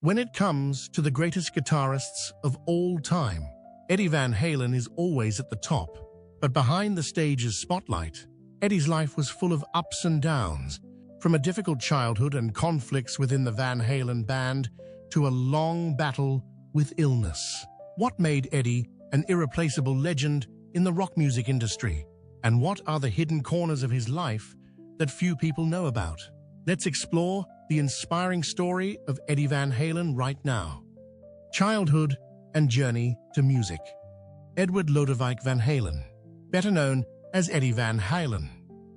When it comes to the greatest guitarists of all time, Eddie Van Halen is always at the top. But behind the stage's spotlight, Eddie's life was full of ups and downs, from a difficult childhood and conflicts within the Van Halen band to a long battle with illness. What made Eddie an irreplaceable legend in the rock music industry? And what are the hidden corners of his life that few people know about? Let's explore the inspiring story of Eddie Van Halen right now. Childhood and journey to music. Edward Lodewijk Van Halen, better known as Eddie Van Halen,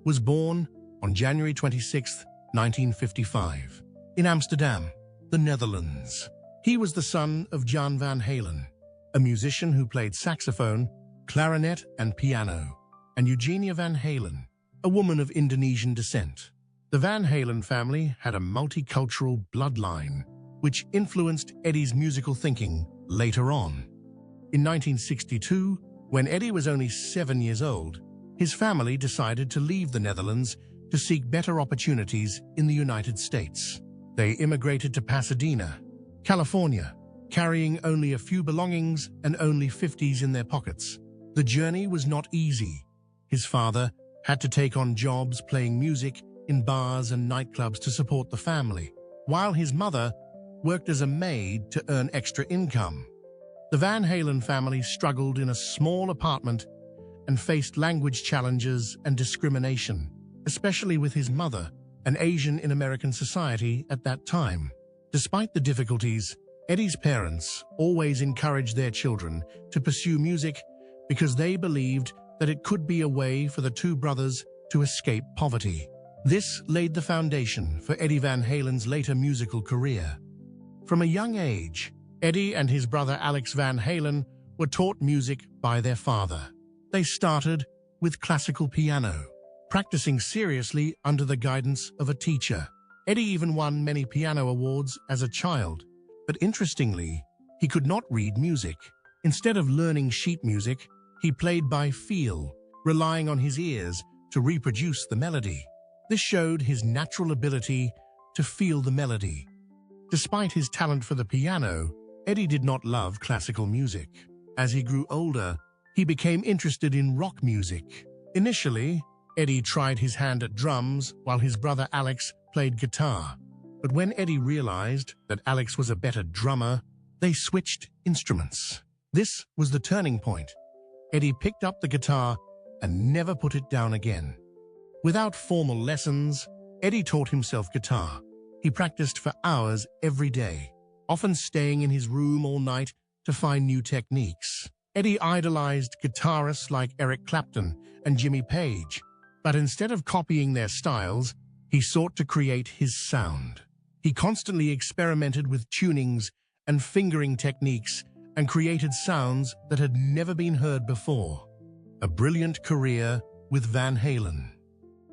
was born on January 26, 1955, in Amsterdam, the Netherlands. He was the son of Jan Van Halen, a musician who played saxophone, clarinet, and piano, and Eugenia Van Halen, a woman of Indonesian descent. The Van Halen family had a multicultural bloodline, which influenced Eddie's musical thinking later on. In 1962, when Eddie was only 7 years old, his family decided to leave the Netherlands to seek better opportunities in the United States. They immigrated to Pasadena, California, carrying only a few belongings and only 50s in their pockets. The journey was not easy. His father had to take on jobs playing music in bars and nightclubs to support the family, while his mother worked as a maid to earn extra income. The Van Halen family struggled in a small apartment and faced language challenges and discrimination, especially with his mother, an Asian in American society at that time. Despite the difficulties, Eddie's parents always encouraged their children to pursue music because they believed that it could be a way for the two brothers to escape poverty. This laid the foundation for Eddie Van Halen's later musical career. From a young age, Eddie and his brother Alex Van Halen were taught music by their father. They started with classical piano, practicing seriously under the guidance of a teacher. Eddie even won many piano awards as a child, but interestingly, he could not read music. Instead of learning sheet music, he played by feel, relying on his ears to reproduce the melody. This showed his natural ability to feel the melody. Despite his talent for the piano, Eddie did not love classical music. As he grew older, he became interested in rock music. Initially, Eddie tried his hand at drums while his brother Alex played guitar. But when Eddie realized that Alex was a better drummer, they switched instruments. This was the turning point. Eddie picked up the guitar and never put it down again. Without formal lessons, Eddie taught himself guitar. He practiced for hours every day, often staying in his room all night to find new techniques. Eddie idolized guitarists like Eric Clapton and Jimmy Page, but instead of copying their styles, he sought to create his sound. He constantly experimented with tunings and fingering techniques and created sounds that had never been heard before. A brilliant career with Van Halen.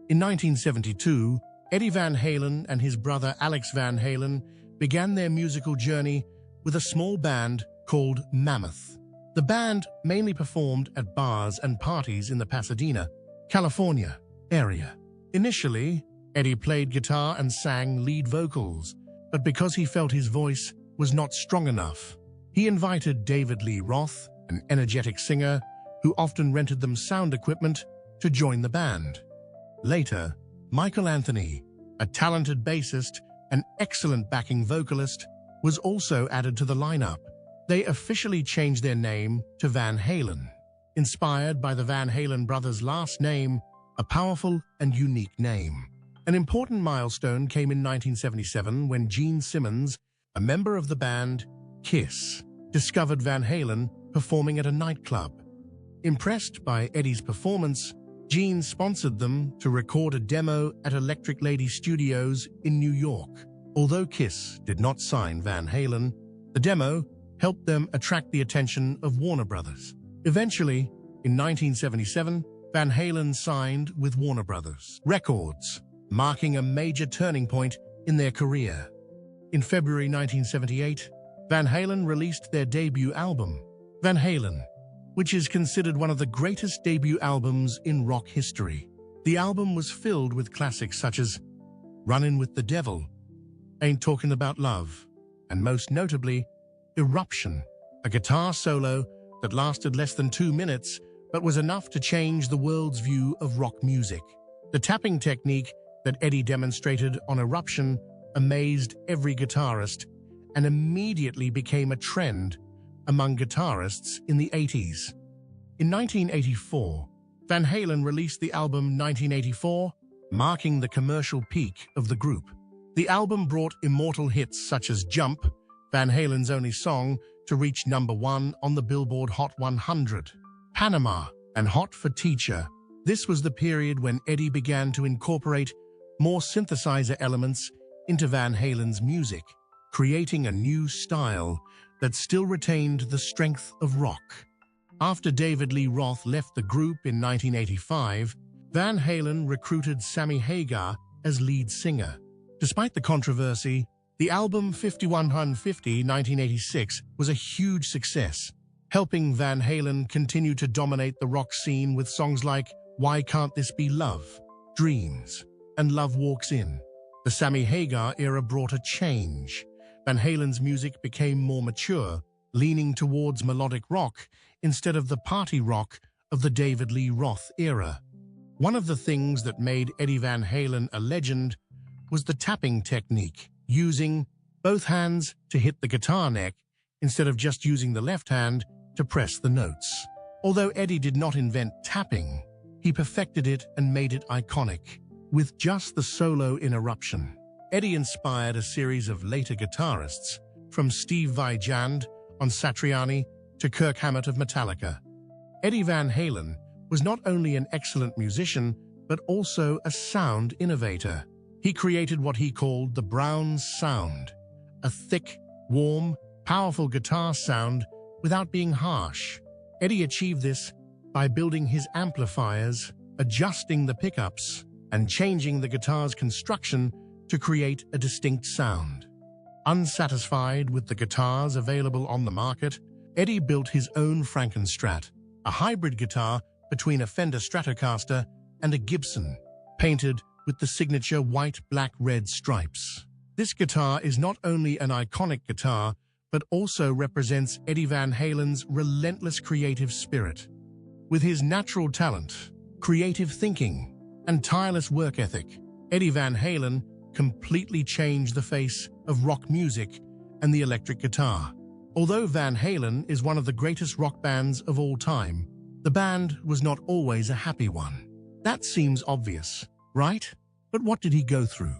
In 1972, Eddie Van Halen and his brother Alex Van Halen began their musical journey with a small band called Mammoth. The band mainly performed at bars and parties in the Pasadena, California area. Initially, Eddie played guitar and sang lead vocals, but because he felt his voice was not strong enough, he invited David Lee Roth, an energetic singer who often rented them sound equipment, to join the band. Later, Michael Anthony, a talented bassist and excellent backing vocalist, was also added to the lineup. They officially changed their name to Van Halen, inspired by the Van Halen brothers' last name, a powerful and unique name. An important milestone came in 1977 when Gene Simmons, a member of the band Kiss, discovered Van Halen performing at a nightclub. Impressed by Eddie's performance, Gene sponsored them to record a demo at Electric Lady Studios in New York. Although Kiss did not sign Van Halen, the demo helped them attract the attention of Warner Brothers. Eventually, in 1977, Van Halen signed with Warner Brothers Records, marking a major turning point in their career. In February 1978, Van Halen released their debut album, Van Halen, which is considered one of the greatest debut albums in rock history. The album was filled with classics such as Runnin' with the Devil, Ain't Talking About Love, and most notably, Eruption, a guitar solo that lasted less than 2 minutes but was enough to change the world's view of rock music. The tapping technique that Eddie demonstrated on Eruption amazed every guitarist and immediately became a trend among guitarists in the 80s. In 1984, Van Halen released the album 1984, marking the commercial peak of the group. The album brought immortal hits such as Jump, Van Halen's only song to reach #1 on the Billboard Hot 100, Panama, and Hot for Teacher. This was the period when Eddie began to incorporate more synthesizer elements into Van Halen's music, creating a new style that still retained the strength of rock. After David Lee Roth left the group in 1985, Van Halen recruited Sammy Hagar as lead singer. Despite the controversy, the album 5150 1986 was a huge success, helping Van Halen continue to dominate the rock scene with songs like Why Can't This Be Love, Dreams, and Love Walks In. The Sammy Hagar era brought a change. Van Halen's music became more mature, leaning towards melodic rock instead of the party rock of the David Lee Roth era. One of the things that made Eddie Van Halen a legend was the tapping technique, using both hands to hit the guitar neck instead of just using the left hand to press the notes. Although Eddie did not invent tapping, he perfected it and made it iconic. With just the solo in Eruption, Eddie inspired a series of later guitarists, from Steve Vai Jand on Satriani to Kirk Hammett of Metallica. Eddie Van Halen was not only an excellent musician, but also a sound innovator. He created what he called the Brown sound, a thick, warm, powerful guitar sound without being harsh. Eddie achieved this by building his amplifiers, adjusting the pickups, and changing the guitar's construction to create a distinct sound. Unsatisfied with the guitars available on the market, Eddie built his own Frankenstrat, a hybrid guitar between a Fender Stratocaster and a Gibson, painted with the signature white, black, red stripes. This guitar is not only an iconic guitar, but also represents Eddie Van Halen's relentless creative spirit. With his natural talent, creative thinking, and tireless work ethic, Eddie Van Halen completely changed the face of rock music and the electric guitar. Although Van Halen is one of the greatest rock bands of all time, the band was not always a happy one. That seems obvious, right? But what did he go through?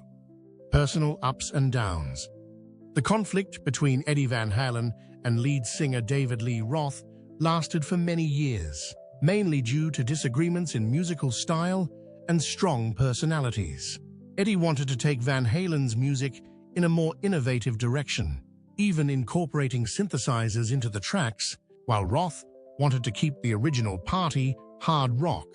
Personal ups and downs. The conflict between Eddie Van Halen and lead singer David Lee Roth lasted for many years, mainly due to disagreements in musical style and strong personalities. Eddie wanted to take Van Halen's music in a more innovative direction, even incorporating synthesizers into the tracks, while Roth wanted to keep the original party hard rock.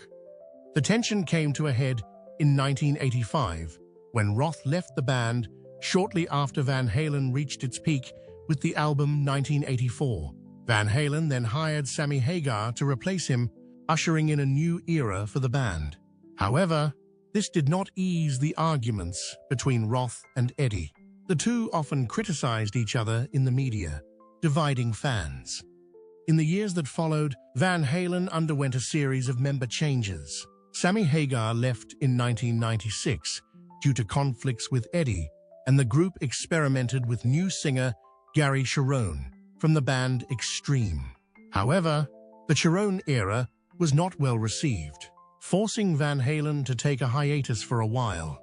The tension came to a head in 1985, when Roth left the band shortly after Van Halen reached its peak with the album 1984. Van Halen then hired Sammy Hagar to replace him, ushering in a new era for the band. However, this did not ease the arguments between Roth and Eddie. The two often criticized each other in the media, dividing fans. In the years that followed, Van Halen underwent a series of member changes. Sammy Hagar left in 1996 due to conflicts with Eddie, and the group experimented with new singer Gary Cherone from the band Extreme. However, the Cherone era was not well received, forcing Van Halen to take a hiatus for a while.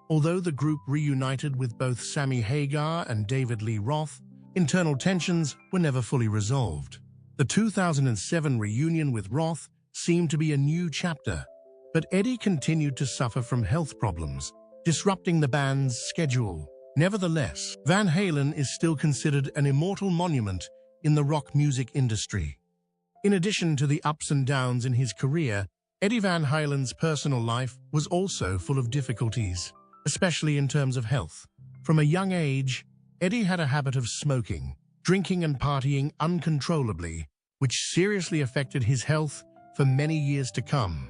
Although the group reunited with both Sammy Hagar and David Lee Roth, internal tensions were never fully resolved. The 2007 reunion with Roth seemed to be a new chapter, but Eddie continued to suffer from health problems, disrupting the band's schedule. Nevertheless, Van Halen is still considered an immortal monument in the rock music industry. In addition to the ups and downs in his career, Eddie Van Halen's personal life was also full of difficulties, especially in terms of health. From a young age, Eddie had a habit of smoking, drinking and partying uncontrollably, which seriously affected his health for many years to come.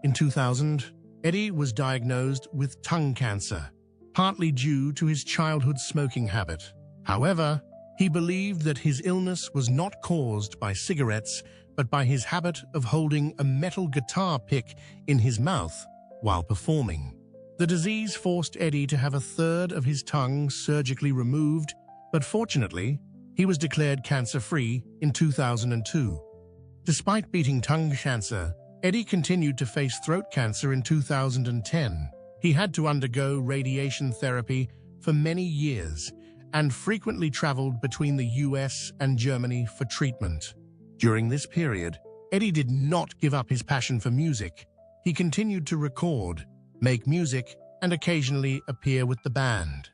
In 2000, Eddie was diagnosed with tongue cancer, partly due to his childhood smoking habit. However, he believed that his illness was not caused by cigarettes, but by his habit of holding a metal guitar pick in his mouth while performing. The disease forced Eddie to have a third of his tongue surgically removed, but fortunately, he was declared cancer-free in 2002. Despite beating tongue cancer, Eddie continued to face throat cancer in 2010. He had to undergo radiation therapy for many years and frequently traveled between the US and Germany for treatment. During this period, Eddie did not give up his passion for music. He continued to record, make music, and occasionally appear with the band.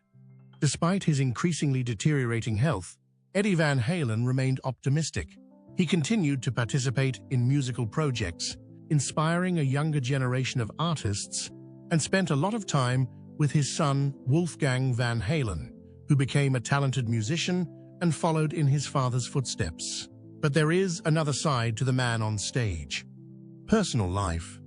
Despite his increasingly deteriorating health, Eddie Van Halen remained optimistic. He continued to participate in musical projects, inspiring a younger generation of artists, and spent a lot of time with his son Wolfgang Van Halen, who became a talented musician and followed in his father's footsteps. But there is another side to the man on stage. Personal life.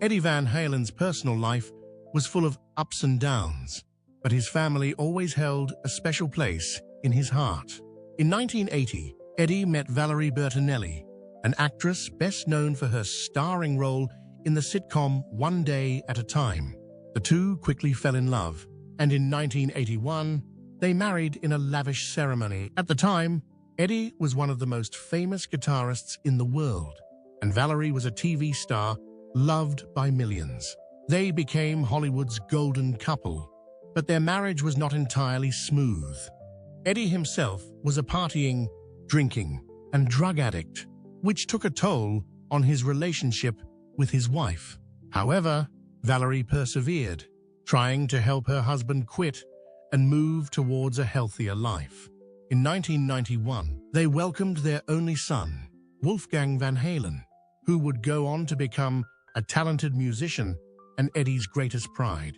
Eddie Van Halen's personal life was full of ups and downs, but his family always held a special place in his heart. In 1980, Eddie met Valerie Bertinelli, an actress best known for her starring role in the sitcom One Day at a Time. The two quickly fell in love, and in 1981, they married in a lavish ceremony. At the time, Eddie was one of the most famous guitarists in the world, and Valerie was a TV star loved by millions. They became Hollywood's golden couple, but their marriage was not entirely smooth. Eddie himself was a partying, drinking, and drug addict, which took a toll on his relationship with his wife. However, Valerie persevered, trying to help her husband quit and move towards a healthier life. In 1991, they welcomed their only son, Wolfgang Van Halen, who would go on to become a talented musician and Eddie's greatest pride.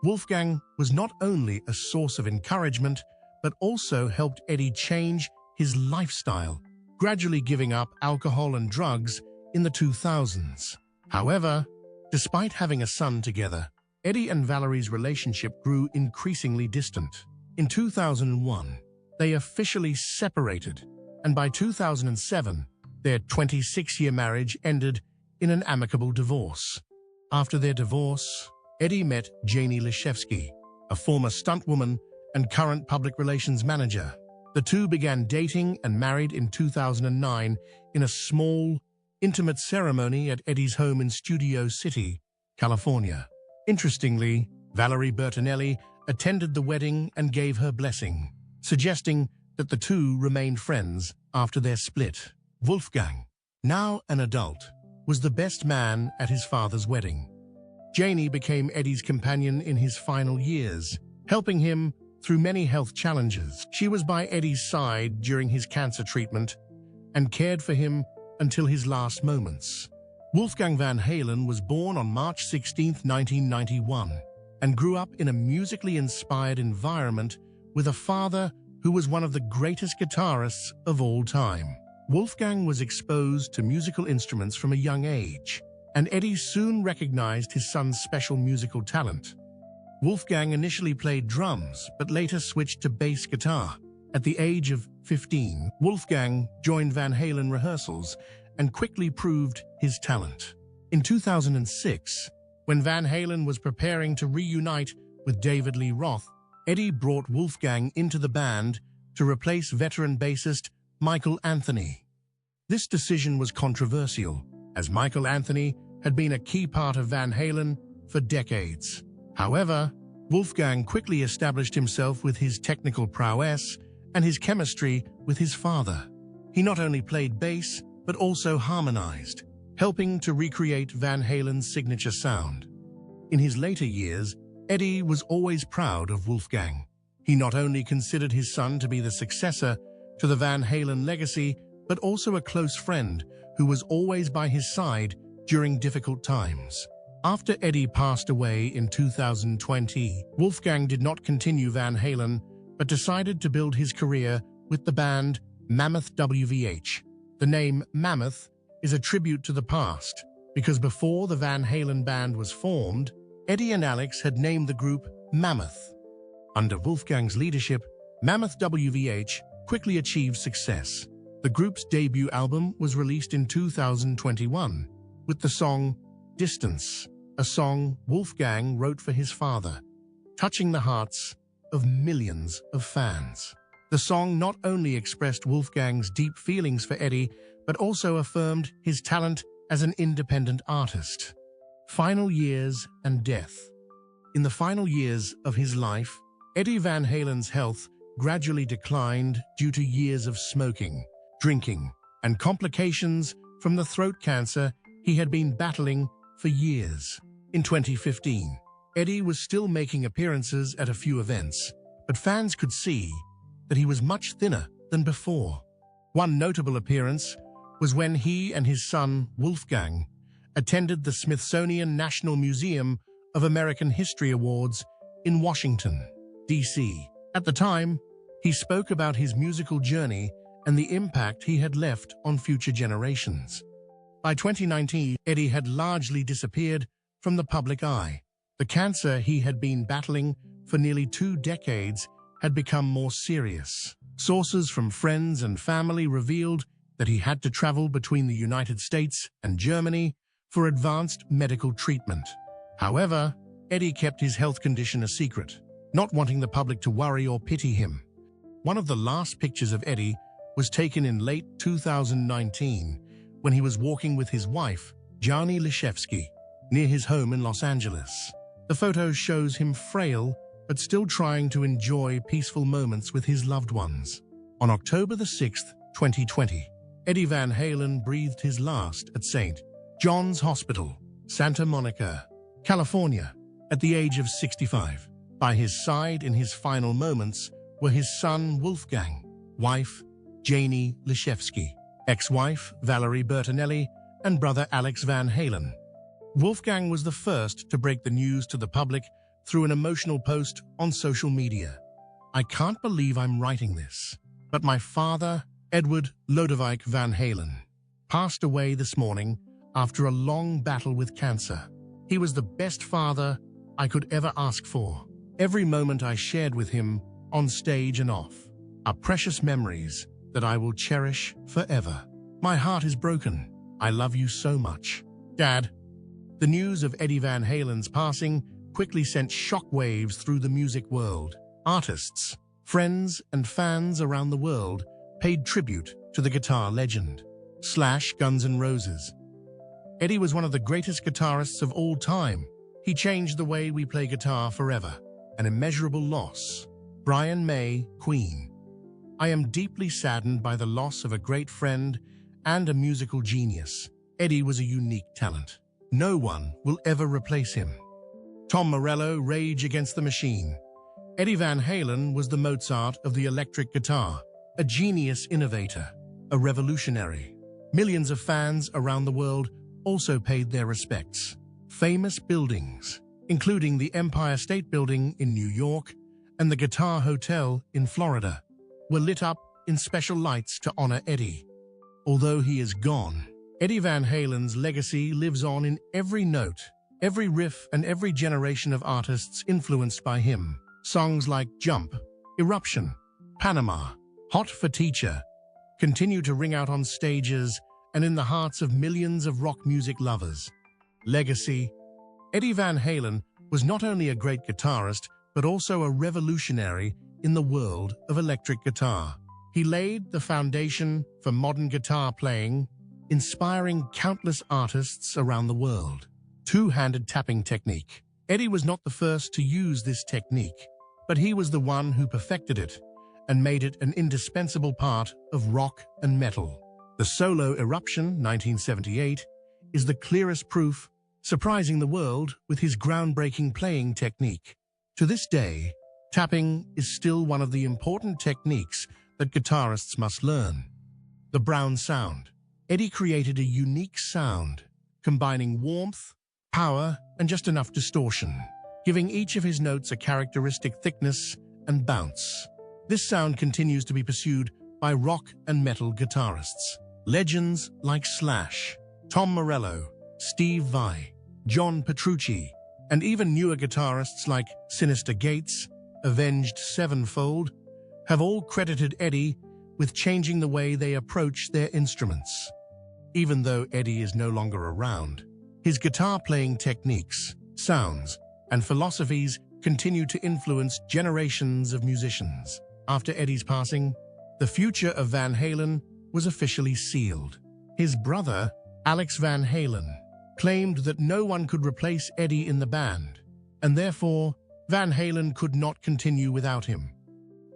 Wolfgang was not only a source of encouragement, but also helped Eddie change his lifestyle, gradually giving up alcohol and drugs in the 2000s. However, despite having a son together, Eddie and Valerie's relationship grew increasingly distant. In 2001, they officially separated, and by 2007, their 26-year marriage ended in an amicable divorce. After their divorce, Eddie met Janie Leszewski, a former stuntwoman and current public relations manager. The two began dating and married in 2009 in a small, intimate ceremony at Eddie's home in Studio City, California. Interestingly, Valerie Bertinelli attended the wedding and gave her blessing, suggesting that the two remained friends after their split. Wolfgang, now an adult, was the best man at his father's wedding. Janie became Eddie's companion in his final years, helping him through many health challenges. She was by Eddie's side during his cancer treatment and cared for him until his last moments. Wolfgang Van Halen was born on March 16, 1991, and grew up in a musically inspired environment with a father who was one of the greatest guitarists of all time. Wolfgang was exposed to musical instruments from a young age, and Eddie soon recognized his son's special musical talent. Wolfgang initially played drums, but later switched to bass guitar. At the age of 15, Wolfgang joined Van Halen rehearsals and quickly proved his talent. In 2006, when Van Halen was preparing to reunite with David Lee Roth, Eddie brought Wolfgang into the band to replace veteran bassist Michael Anthony. This decision was controversial, as Michael Anthony had been a key part of Van Halen for decades. However, Wolfgang quickly established himself with his technical prowess and his chemistry with his father. He not only played bass, but also harmonized, helping to recreate Van Halen's signature sound. In his later years, Eddie was always proud of Wolfgang. He not only considered his son to be the successor to the Van Halen legacy, but also a close friend who was always by his side during difficult times. After Eddie passed away in 2020, Wolfgang did not continue Van Halen, but decided to build his career with the band Mammoth WVH. The name Mammoth is a tribute to the past, because before the Van Halen band was formed, Eddie and Alex had named the group Mammoth. Under Wolfgang's leadership, Mammoth WVH quickly achieved success. The group's debut album was released in 2021 with the song Distance, a song Wolfgang wrote for his father, touching the hearts of millions of fans. The song not only expressed Wolfgang's deep feelings for Eddie, but also affirmed his talent as an independent artist. Final years and death. In the final years of his life, Eddie Van Halen's health gradually declined due to years of smoking, drinking, and complications from the throat cancer he had been battling for years. In 2015, Eddie was still making appearances at a few events, but fans could see that he was much thinner than before. One notable appearance was when he and his son, Wolfgang, attended the Smithsonian National Museum of American History Awards in Washington, D.C. At the time, he spoke about his musical journey and the impact he had left on future generations. By 2019, Eddie had largely disappeared from the public eye. The cancer he had been battling for nearly 2 decades had become more serious. Sources from friends and family revealed that he had to travel between the United States and Germany for advanced medical treatment. However, Eddie kept his health condition a secret, not wanting the public to worry or pity him. One of the last pictures of Eddie was taken in late 2019 when he was walking with his wife, Jani Lishevsky, near his home in Los Angeles. The photo shows him frail but still trying to enjoy peaceful moments with his loved ones. On October 6, 2020, Eddie Van Halen breathed his last at St. John's Hospital, Santa Monica, California, at the age of 65. By his side in his final moments were his son Wolfgang, wife Jani Lishevsky, ex-wife Valerie Bertinelli, and brother Alex Van Halen. Wolfgang was the first to break the news to the public through an emotional post on social media. "I can't believe I'm writing this, but my father, Edward Lodewijk Van Halen, passed away this morning after a long battle with cancer. He was the best father I could ever ask for. Every moment I shared with him, on stage and off, are precious memories that I will cherish forever. My heart is broken. I love you so much, Dad." The news of Eddie Van Halen's passing quickly sent shockwaves through the music world. Artists, friends, and fans around the world paid tribute to the guitar legend. Guns N' Roses. Eddie was one of the greatest guitarists of all time. He changed the way we play guitar forever. An immeasurable loss. Brian May, Queen. I am deeply saddened by the loss of a great friend and a musical genius. Eddie was a unique talent. No one will ever replace him. Tom Morello, Rage Against the Machine. Eddie Van Halen was the Mozart of the electric guitar, a genius innovator, a revolutionary. Millions of fans around the world also paid their respects. Famous buildings, including the Empire State Building in New York and the Guitar Hotel in Florida, were lit up in special lights to honor Eddie. Although he is gone, Eddie Van Halen's legacy lives on in every note, every riff, and every generation of artists influenced by him. Songs like Jump, Eruption, Panama, Hot for Teacher continue to ring out on stages and in the hearts of millions of rock music lovers. Legacy. Eddie Van Halen was not only a great guitarist, but also a revolutionary in the world of electric guitar. He laid the foundation for modern guitar playing, inspiring countless artists around the world. Two-handed tapping technique. Eddie was not the first to use this technique, but he was the one who perfected it and made it an indispensable part of rock and metal. The solo Eruption, 1978, is the clearest proof, surprising the world with his groundbreaking playing technique. To this day, tapping is still one of the important techniques that guitarists must learn. The Brown sound. Eddie created a unique sound, combining warmth, power, and just enough distortion, giving each of his notes a characteristic thickness and bounce. This sound continues to be pursued by rock and metal guitarists. Legends like Slash, Tom Morello, Steve Vai, John Petrucci, and even newer guitarists like Sinister Gates, Avenged Sevenfold, have all credited Eddie with changing the way they approach their instruments. Even though Eddie is no longer around, his guitar-playing techniques, sounds, and philosophies continue to influence generations of musicians. After Eddie's passing, the future of Van Halen was officially sealed. His brother, Alex Van Halen, claimed that no one could replace Eddie in the band, and therefore Van Halen could not continue without him.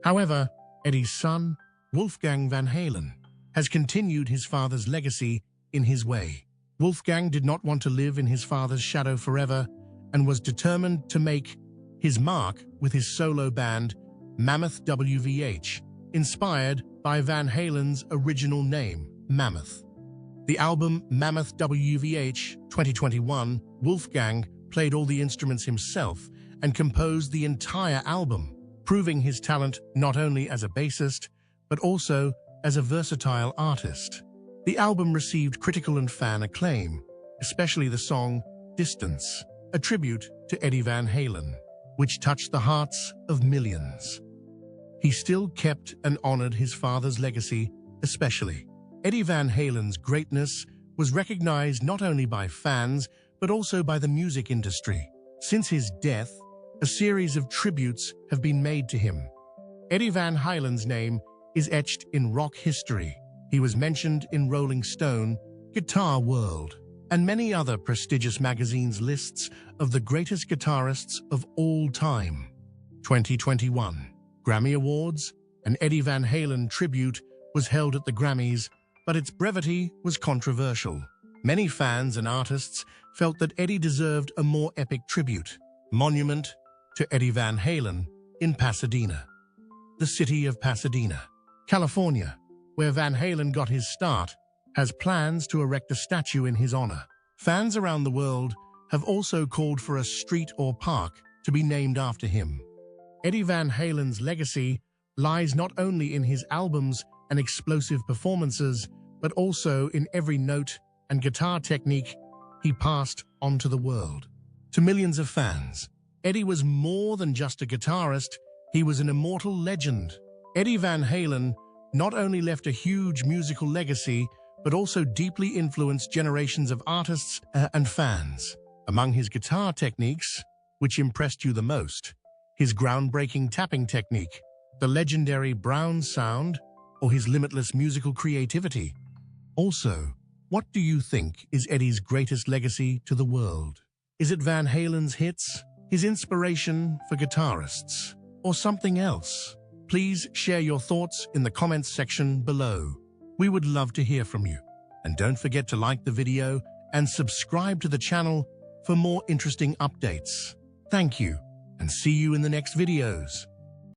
However, Eddie's son, Wolfgang Van Halen, has continued his father's legacy in his way. Wolfgang did not want to live in his father's shadow forever and was determined to make his mark with his solo band, Mammoth WVH, inspired by Van Halen's original name, Mammoth. The album Mammoth WVH 2021, Wolfgang played all the instruments himself and composed the entire album, proving his talent not only as a bassist, but also as a versatile artist. The album received critical and fan acclaim, especially the song Distance, a tribute to Eddie Van Halen, which touched the hearts of millions. He still kept and honored his father's legacy, especially. Eddie Van Halen's greatness was recognized not only by fans, but also by the music industry. Since his death, a series of tributes have been made to him. Eddie Van Halen's name is etched in rock history. He was mentioned in Rolling Stone, Guitar World, and many other prestigious magazines' lists of the greatest guitarists of all time. 2021 Grammy Awards, an Eddie Van Halen tribute was held at the Grammys, but its brevity was controversial. Many fans and artists felt that Eddie deserved a more epic tribute, monument to Eddie Van Halen in Pasadena. The city of Pasadena, California, where Van Halen got his start, has plans to erect a statue in his honor. Fans around the world have also called for a street or park to be named after him. Eddie Van Halen's legacy lies not only in his albums and explosive performances, but also in every note and guitar technique he passed on to the world. To millions of fans, Eddie was more than just a guitarist, he was an immortal legend. Eddie Van Halen not only left a huge musical legacy, but also deeply influenced generations of artists and fans. Among his guitar techniques, which impressed you the most, his groundbreaking tapping technique, the legendary Brown sound, or his limitless musical creativity? Also, what do you think is Eddie's greatest legacy to the world? Is it Van Halen's hits, his inspiration for guitarists, or something else? Please share your thoughts in the comments section below. We would love to hear from you. And don't forget to like the video and subscribe to the channel for more interesting updates. Thank you, and see you in the next videos.